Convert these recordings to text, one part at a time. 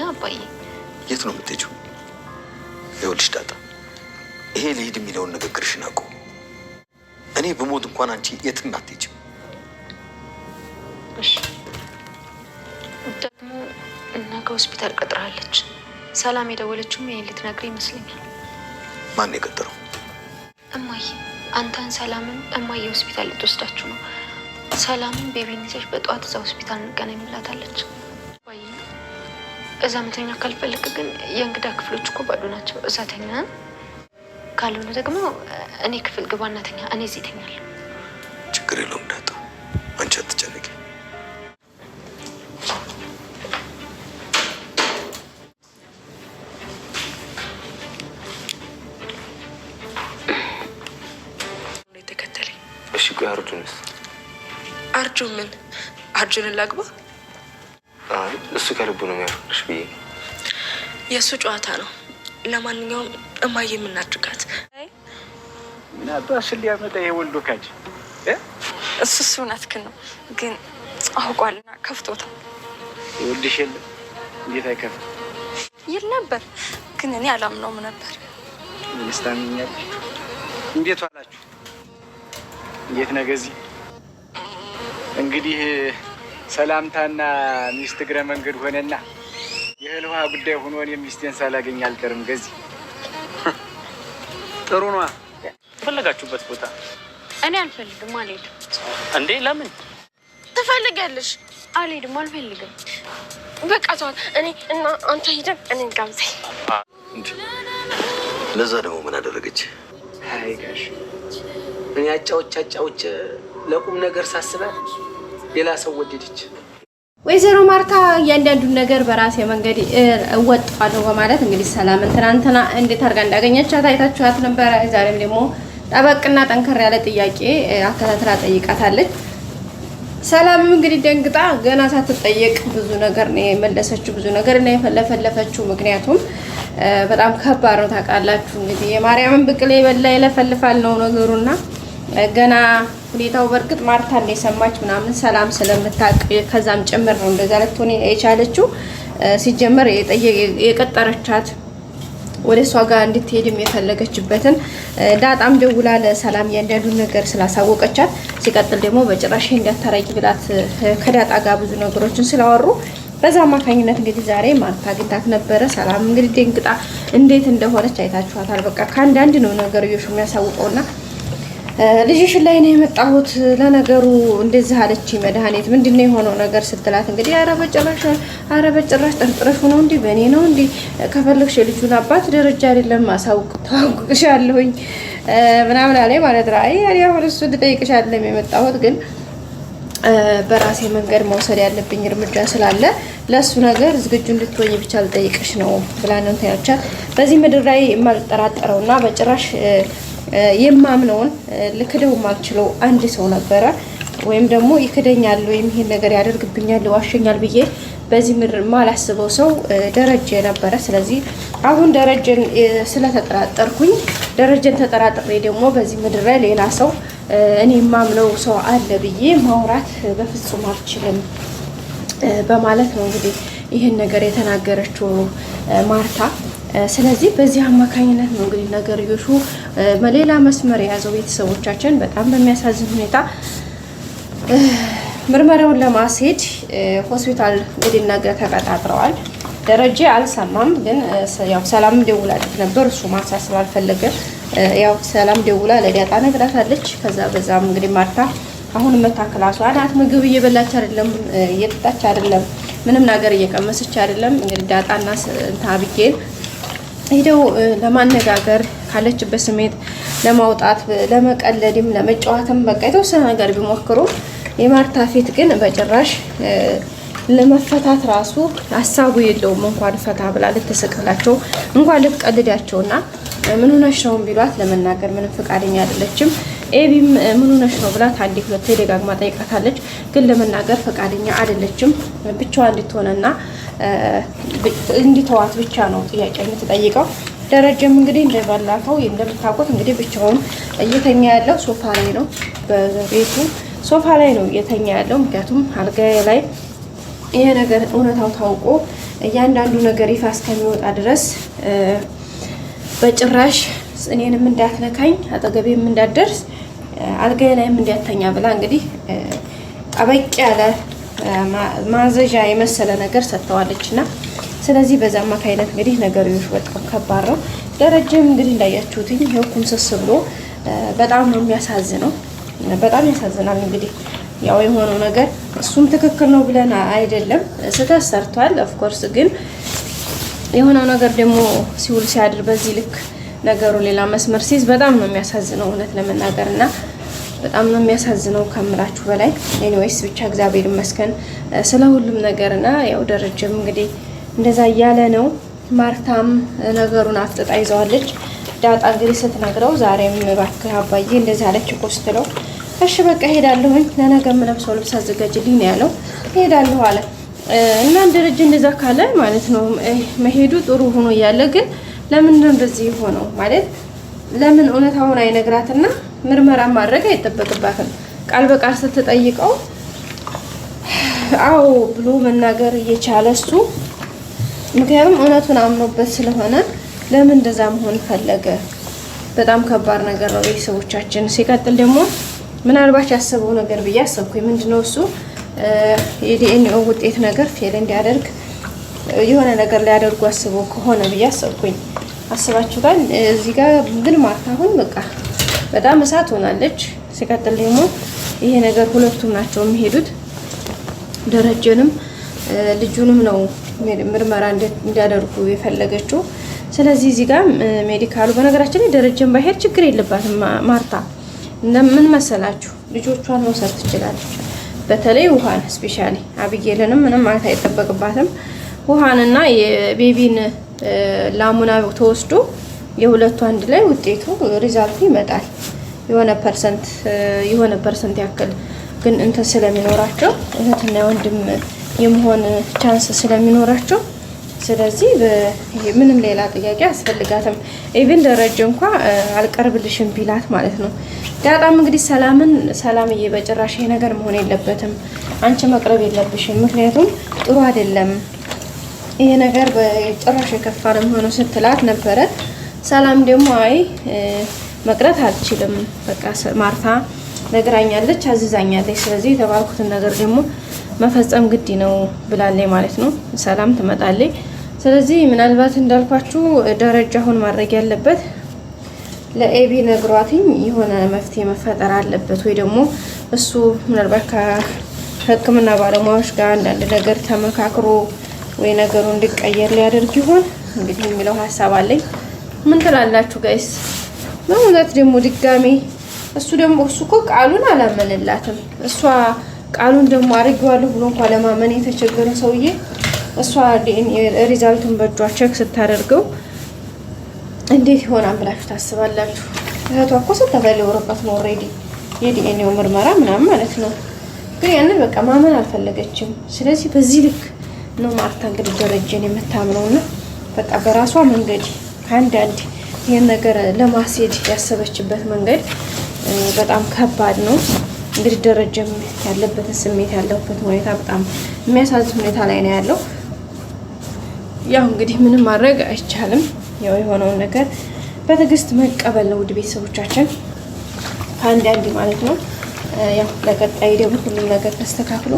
አባዬ? የት ነው የምትሄጂው? ይኸውልሽ ዳጣ፣ ይሄ ልሂድ የሚለውን ንግግርሽን አቁ። እኔ በሞት እንኳን አንቺ የትም አትሄጂም። እሺ። ደግሞ ነገ ሆስፒታል ቀጥራለች። ሰላም የደወለችውም ይሄን ልትነግር ይመስለኛል። ማን የቀጠረው? እማዬ። አንተን ሰላምን እማዬ ሆስፒታል ልትወስዳችሁ ነው። ሰላምን ቤቢን ይዘሽ በጠዋት እዛ ሆስፒታል እንገናኝ ብላታለች። ወይ እዛ መተኛ ካልፈልግ ግን የእንግዳ ክፍሎች እኮ ባዶ ናቸው። እዛ ተኛ፣ ካልሆነ ደግሞ እኔ ክፍል ግባና ተኛ። እኔ እዚህ ተኛለሁ። ችግር የለውም ዳጣ፣ አንቺ አትጨነቂ። ተከተለኝ። እሺ ቆይ አርጁንስ? አርጁን ምን? አርጁንን ላግባ? አይ እሱ ከልቡ ነው የሚያፈቅርሽ ብዬ። የእሱ ጨዋታ ነው። ለማንኛውም እማዬ የምናድርጋት ምን አባሽ ሊያመጣ ይሄ ወልዶ ካጅ እሱ እውነትህን ነው፣ ግን አውቋልና ከፍቶታል። ይወልድሽ የለ እንዴት አይከፍት ይል ነበር፣ ግን እኔ አላምነውም ነበር። ምንስ ታምኛለሽ? እንዴት ዋላችሁ? እንዴት ነገዚ? እንግዲህ ሰላምታና ሚስት እግረ መንገድ ሆነና የእህል ውሃ ጉዳይ ሆኖ እኔም ሚስቴን ሳላገኝ አልቀርም። ገዚ ጥሩ ነዋ። ፈለጋችሁበት ቦታ እኔ አልፈልግም። አልሄድም። እንዴ ለምን ትፈልጊያለሽ? አልሄድም፣ አልፈልግም። በቃ ተዋት። እኔ እና አንተ ሂደን እኔ ጋብዘኝ። ለዛ ደግሞ ምን አደረገች? አይ ጋሽ እኔ አጫዎች ለቁም ነገር ሳስባት ሌላ ሰው ወደደች። ወይዘሮ ማርታ እያንዳንዱን ነገር በራሴ መንገድ እወጣለሁ በማለት እንግዲህ ሰላምን ትናንትና እንዴት አድርጋ እንዳገኘቻት አይታችኋት ነበረ። ዛሬም ደግሞ ጠበቅና ጠንከር ያለ ጥያቄ አከታትላ ጠይቃታለች። ሰላምም እንግዲህ ደንግጣ ገና ሳትጠየቅ ብዙ ነገር ነው የመለሰችው፣ ብዙ ነገር ነው የፈለፈለፈችው። ምክንያቱም በጣም ከባድ ነው ታውቃላችሁ። እንግዲህ የማርያምን ብቅል የበላ ይለፈልፋል ነው ነገሩና ገና ሁኔታው በርግጥ ማርታ እንደሰማች ምናምን ሰላም ስለምታውቅ ከዛም ጭምር ነው እንደዛ ልትሆን የቻለችው። ሲጀመር የቀጠረቻት ወደ እሷ ጋር እንድትሄድም የፈለገችበትን ዳጣም ደውላ ለሰላም እያንዳንዱን ነገር ስላሳወቀቻት፣ ሲቀጥል ደግሞ በጭራሽ እንዳታረጊ ብላት ከዳጣ ጋር ብዙ ነገሮችን ስላወሩ በዛ አማካኝነት እንግዲህ ዛሬ ማርታ አግኝታት ነበረ። ሰላም እንግዲህ ደንግጣ እንዴት እንደሆነች አይታችኋታል። በቃ ከአንዳንድ ነው ነገር የሚያሳውቀውና ልጅሽን ላይ ነው የመጣሁት። ለነገሩ እንደዚህ አለች መድኃኒት ምንድነው የሆነው ነገር ስትላት እንግዲህ ኧረ በጭራሽ ጠርጥረሽ ነው እንዴ? በእኔ ነው እንዴ? ከፈለግሽ የልጁን አባት ደረጃ አይደለም ታውቅሻለሁኝ ምናምን አለኝ ማለት ነው። አይ አሁን እሱ ልጠይቅሽ አይደለም የመጣሁት ግን በራሴ መንገድ መውሰድ ያለብኝ እርምጃ ስላለ ለሱ ነገር ዝግጁ እንድትሆኝ ብቻ ልጠይቅሽ ነው ብላ ነው ታያቻት። በዚህ ምድር ላይ የማልጠራጠረውና በጭራሽ የማምነውን ልክደው ማልችለው አንድ ሰው ነበረ፣ ወይም ደግሞ ይክደኛል ወይም ይሄን ነገር ያደርግብኛል ዋሸኛል ብዬ በዚህ ምድር ማላስበው ሰው ደረጀ ነበረ። ስለዚህ አሁን ደረጀን ስለተጠራጠርኩኝ ደረጀን ተጠራጥሬ ደግሞ በዚህ ምድር ላይ ሌላ ሰው እኔ የማምነው ሰው አለ ብዬ ማውራት በፍጹም አልችልም በማለት ነው እንግዲህ ይሄን ነገር የተናገረችው ማርታ። ስለዚህ በዚህ አማካኝነት ነው እንግዲህ ነገርዮሹ በሌላ መስመር የያዘው። ቤተሰቦቻችን በጣም በሚያሳዝን ሁኔታ ምርመራውን ለማስሄድ ሆስፒታል እንግዲህ ነገ ተቀጣጥረዋል። ደረጀ አልሰማም፣ ግን ያው ሰላም ደውላለት ነበር። እሱ ማንሳት ስላልፈለገ ያው ሰላም ደውላ ለዳጣ ነግራታለች። ከዛ በዛም እንግዲህ ማርታ አሁን መታከላሷ ናት። ምግብ እየበላች አይደለም፣ እየጠጣች አይደለም፣ ምንም ነገር እየቀመሰች አይደለም። እንግዲህ ዳጣና አብጌል ሄደው ለማነጋገር ካለችበት ስሜት ለማውጣት ለመቀለድም ለመጫወትም በቃ የተወሰነ ነገር ቢሞክሩ የማርታ ፊት ግን በጭራሽ ለመፈታት ራሱ ሀሳቡ የለውም። እንኳን ፈታ ብላ ልትስቅላቸው እንኳን ልትቀልዳቸውና ምን ሆነሽ ነው ቢሏት ለመናገር ምንም ፈቃደኛ አይደለችም። ኤቢም ምን ሆነሽ ነው ብላት አንዴ ሁለቴ ደጋግማ ጠይቃታለች፣ ግን ለመናገር ፈቃደኛ አይደለችም። ብቻዋን እንድትሆነና እንዲተዋት ብቻ ነው ጥያቄ የምትጠይቀው። ደረጀም እንግዲህ እንደባላፈው እንደምታውቁት እንግዲህ ብቻውን እየተኛ ያለው ሶፋ ላይ ነው፣ በቤቱ ሶፋ ላይ ነው እየተኛ ያለው። ምክንያቱም አልጋ ላይ ይሄ ነገር እውነታው ታውቆ እያንዳንዱ ነገር ይፋ እስከሚወጣ ድረስ በጭራሽ እኔንም እንዳትነካኝ አጠገቤም እንዳትደርስ አልጋዬ ላይም እንዳትተኛ ብላ እንግዲህ ጠበቅ ያለ ማዘዣ የመሰለ ነገር ሰጥተዋለች እና ስለዚህ በዛ አማካይነት እንግዲህ ነገሮች በጣም ከባድ ነው። ደረጀም እንግዲህ እንዳያችሁት ይሄው ኩምስስ ብሎ በጣም ነው የሚያሳዝነው። በጣም ያሳዝናል። እንግዲህ ያው የሆነው ነገር እሱም ትክክል ነው ብለን አይደለም፣ ስህተት ሰርቷል። ኦፍኮርስ ግን የሆነው ነገር ደግሞ ሲውል ሲያድር በዚህ ልክ ነገሩ ሌላ መስመር ሲይዝ በጣም ነው የሚያሳዝነው እውነት ለመናገር እና በጣም ነው የሚያሳዝነው ከምላችሁ በላይ። ኤኒዌይስ ብቻ እግዚአብሔር ይመስገን ስለ ሁሉም ነገርና ያው ደረጀም እንግዲህ እንደዛ እያለ ነው። ማርታም ነገሩን አፍጥጣ ይዘዋለች። ዳጣ እንግዲህ ስትነግረው ዛሬም እባክህ አባዬ እንደዚህ አለች እኮ ስትለው እሺ በቃ ሄዳለሁኝ ለነገ የምለብሰው ልብስ አዘጋጅልኝ ነው ያለው። ሄዳለሁ አለ እና ደረጀ እንደዛ ካለ ማለት ነው መሄዱ ጥሩ ሆኖ እያለ ግን ለምን ነው እንደዚህ ሆነው ማለት ለምን እውነታውን አይነግራትና ምርመራ ማድረግ አይጠበቅባትም? ቃል በቃል ስትጠይቀው አዎ ብሎ መናገር እየቻለ እሱ ምክንያቱም እውነቱን አምኖበት ስለሆነ ለምን እንደዛ መሆን ፈለገ? በጣም ከባድ ነገር ነው ቤተሰቦቻችን። ሲቀጥል ደግሞ ምናልባት ያሰበው ነገር ብዬ አሰብኩኝ ምንድነው እሱ የዲኤንኤ ውጤት ነገር ፌል እንዲያደርግ የሆነ ነገር ሊያደርጉ አስበው ከሆነ ብዬ አሰብኩኝ። አስባችሁታል? እዚህ ጋር ግን ማርታ አሁን በቃ በጣም እሳት ሆናለች። ሲቀጥል ደግሞ ይሄ ነገር ሁለቱም ናቸው የሚሄዱት ደረጀንም ልጁንም ነው ምርመራ እንዲያደርጉ የፈለገችው። ስለዚህ እዚህ ጋር ሜዲካሉ በነገራችን ላይ ደረጀን ባይሄድ ችግር የለባትም ማርታ። ምን መሰላችሁ ልጆቿን መውሰድ ትችላለች። በተለይ ውሃን ስፔሻሊ አብጌልንም ምንም ማለት አይጠበቅባትም። ውሃንና የቤቢን ላሙና ተወስዶ የሁለቱ አንድ ላይ ውጤቱ ሪዛልቱ ይመጣል። የሆነ ፐርሰንት ያክል ግን እንትን ስለሚኖራቸው እህትና ወንድም የመሆን ቻንስ ስለሚኖራቸው ስለዚህ ምንም ሌላ ጥያቄ አስፈልጋትም። ኢቭን ደረጀ እንኳ አልቀርብልሽም ቢላት ማለት ነው። ዳጣም እንግዲህ ሰላምዬ በጭራሽ ይሄ ነገር መሆን የለበትም አንቺ መቅረብ የለብሽም ምክንያቱም ጥሩ አይደለም ይሄ ነገር በጭራሽ የከፋ ነው የሚሆነው ስትላት ነበረ። ሰላም ደግሞ አይ መቅረት አልችልም በቃ ማርታ ነግራኛለች አዝዛኛለች ስለዚህ የተባልኩትን ነገር ደግሞ መፈጸም ግድ ነው ብላለች ማለት ነው። ሰላም ትመጣለች። ስለዚህ ምናልባት እንዳልኳችሁ ደረጃ አሁን ማድረግ ያለበት ለኤቢ ነግሯትኝ የሆነ መፍትሄ መፈጠር አለበት ወይ ደግሞ እሱ ምናልባት ከሕክምና ባለሙያዎች ጋር አንዳንድ ነገር ተመካክሮ ወይ ነገሩ እንዲቀየር ሊያደርግ ይሆን እንግዲህ የሚለው ሀሳብ አለኝ። ምን ትላላችሁ ጋይስ? በእውነት ደግሞ ድጋሜ እሱ እኮ ቃሉን አላመንላትም። እሷ ቃሉን ደግሞ አድርጌዋለሁ ብሎ እንኳን ለማመን የተቸገረ ሰውዬ እሷ ሪዛልቱን በእጇ ቼክ ስታደርገው እንዴት ይሆናል ብላችሁ ታስባላችሁ? እህቷ እኮ ስትተፈለወረበት ነው ኦልሬዲ የዲኤንኤው ምርመራ ምናምን ማለት ነው። ግን ያንን በቃ ማመን አልፈለገችም። ስለዚህ በዚህ ልክ ነው ማርታ እንግዲህ ደረጀን የምታምነውና በቃ በራሷ መንገድ ከአንዳንድ ይህን ነገር ለማስሄድ ያሰበችበት መንገድ በጣም ከባድ ነው። እንግዲህ ደረጀም ያለበትን ስሜት ያለበት ሁኔታ በጣም የሚያሳዝን ሁኔታ ላይ ነው ያለው። ያው እንግዲህ ምንም ማድረግ አይቻልም። ያው የሆነውን ነገር በትዕግስት መቀበል ነው ውድ ቤተሰቦቻችን ከአንዳንድ ማለት ነው። ያው ለቀጣይ ደግሞ ሁሉም ነገር ተስተካክሎ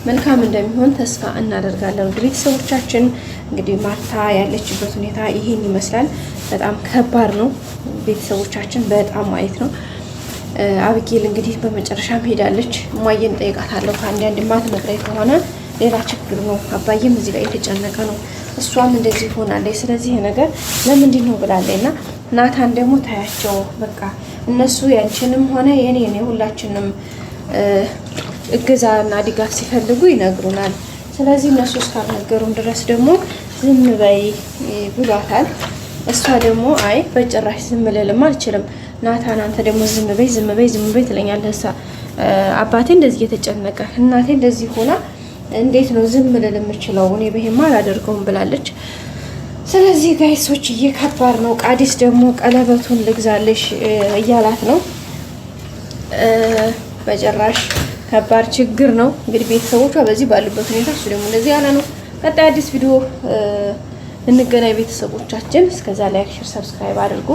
መልካም እንደሚሆን ተስፋ እናደርጋለን። ውድ ቤተሰቦቻችን እንግዲህ ማርታ ያለችበት ሁኔታ ይሄን ይመስላል። በጣም ከባድ ነው ቤተሰቦቻችን በጣም ማለት ነው። አብጌል እንግዲህ በመጨረሻም ሄዳለች። እማዬን ጠይቃታለሁ ከአንዳንድ ማትነግረኝ ከሆነ ሌላ ችግር ነው። አባዬም እዚህ ላይ የተጨነቀ ነው። እሷም እንደዚህ ሆናለች። ስለዚህ ነገር ለምንድን ነው ብላለች እና ናታን ደግሞ ታያቸው በቃ እነሱ ያንቺንም ሆነ የኔን የሁላችንም እገዛና ድጋፍ ሲፈልጉ ይነግሩናል። ስለዚህ እነሱ እስካልነገሩን ድረስ ደግሞ ዝም በይ ብሏታል። እሷ ደግሞ አይ በጭራሽ ዝም ልልም አልችልም ናታን አንተ ደግሞ ዝም በይ ትለኛለህ። አባቴ እንደዚህ እየተጨነቀ እናቴ እንደዚህ ሆና እንዴት ነው ዝም ልል የምችለው? እኔ በሄማ አላደርገውም ብላለች። ስለዚህ ጋይሶች እየከባድ ነው። ቃዲስ ደግሞ ቀለበቱን ልግዛለሽ እያላት ነው። በጭራሽ ከባድ ችግር ነው። እንግዲህ ቤተሰቦቿ በዚህ ባሉበት ሁኔታ እሱ ደግሞ እንደዚህ ያለ ነው። ቀጣይ አዲስ ቪዲዮ እንገናኝ ቤተሰቦቻችን። እስከዛ ላይክ፣ ሼር፣ ሰብስክራይብ አድርጉ።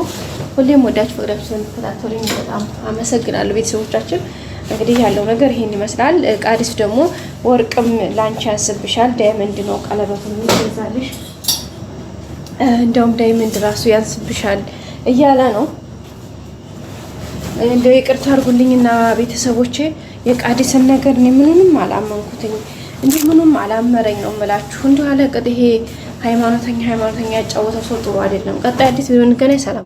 ሁሌም ወዳችሁ ፈቅዳችሁ ስለምትከታተሉኝ በጣም አመሰግናለሁ ቤተሰቦቻችን። እንግዲህ ያለው ነገር ይሄን ይመስላል። ቃዲስ ደግሞ ወርቅም ላንቺ ያንስብሻል፣ ዳይመንድ ነው ቀለበቱን የሚገዛልሽ፣ እንደውም ዳይመንድ ራሱ ያንስብሻል እያለ ነው። እንደው ይቅርታ አድርጉልኝና ቤተሰቦቼ የቃዲስን ነገር እኔ ምንም አላመንኩትኝ፣ እንዲህ ምንም አላመረኝ ነው የምላችሁ። እንደው አለቀጥ ይሄ ሃይማኖተኛ ያጫወተው ሰው ጥሩ አይደለም። ቀጣይ አዲስ ቪዲዮ እንገናኝ። ሰላም።